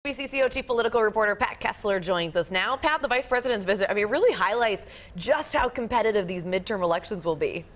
WCCO chief political reporter Pat Kessler joins us now. Pat, the vice president's visit, really highlights just how competitive these midterm elections will be.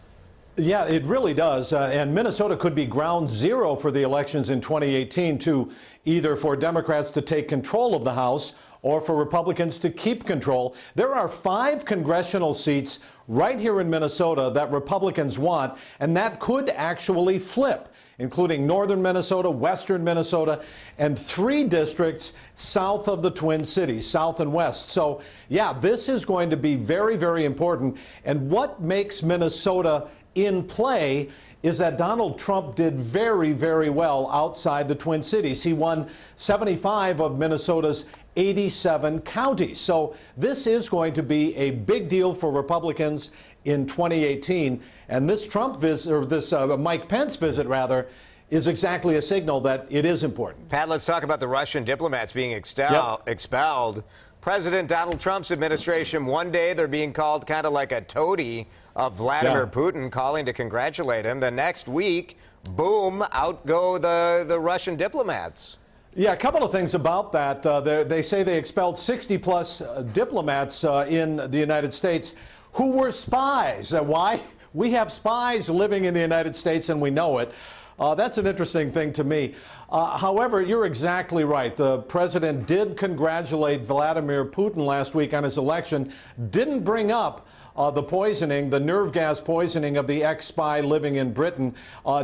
Yeah, it really does. And Minnesota could be ground zero for the elections in 2018, to either for Democrats to take control of the House or for Republicans to keep control. There are 5 congressional seats right here in Minnesota that Republicans want, and that could actually flip, including northern Minnesota, western Minnesota, and 3 districts south of the Twin Cities, south and west. So, yeah, this is going to be very, very important. And what makes Minnesota in play is that Donald Trump did very, very well outside the Twin Cities. He won 75 of Minnesota's 87 counties. So this is going to be a big deal for Republicans in 2018. And this Trump visit, or this Mike Pence visit, rather, is exactly a signal that it is important. Pat, let's talk about the Russian diplomats being expelled. President Donald Trump's administration, one day they're being called kind of like a toady of Vladimir Putin, calling to congratulate him. The next week, boom, out go the Russian diplomats. Yeah, a couple of things about that. They say they expelled 60-plus diplomats in the United States who were spies. Why? We have spies living in the United States, and we know it. That's an interesting thing to me. However, you're exactly right. The president did congratulate Vladimir Putin last week on his election, didn't bring up the poisoning, the nerve gas poisoning of the ex-spy living in Britain,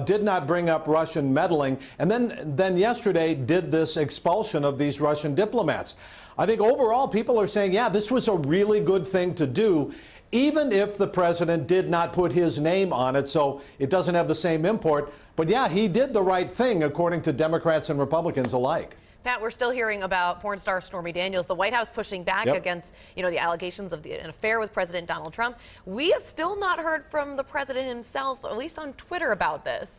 did not bring up Russian meddling, and then yesterday did this expulsion of these Russian diplomats. I think overall people are saying, yeah, this was a really good thing to do, even if the president did not put his name on it, so it doesn't have the same import. But yeah, he did the right thing, according to Democrats and Republicans alike. Pat, we're still hearing about porn star Stormy Daniels, the White House pushing back against, the allegations of an affair with President Donald Trump. We have still not heard from the president himself, at least on Twitter, about this.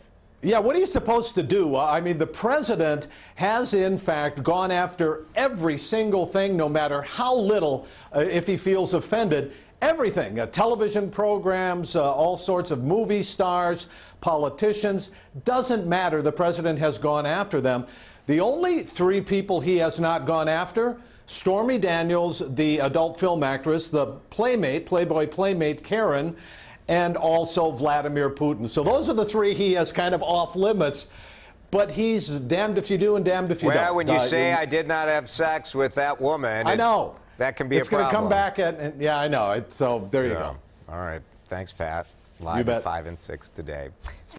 Yeah, what are you supposed to do? I mean, the president has, in fact, gone after every single thing, no matter how little, if he feels offended. Everything, television programs, all sorts of movie stars, politicians, doesn't matter. The president has gone after them. The only 3 people he has not gone after: Stormy Daniels, the adult film actress, the Playboy playmate Karen, and also Vladimir Putin. So those are the 3 he has kind of off limits. But he's damned if you do and damned if you don't. Well, when you say I did not have sex with that woman, I know. That can be a problem. It's going to come back and yeah, I know. So there you go. All right. Thanks, Pat. Live at 5 and 6 today.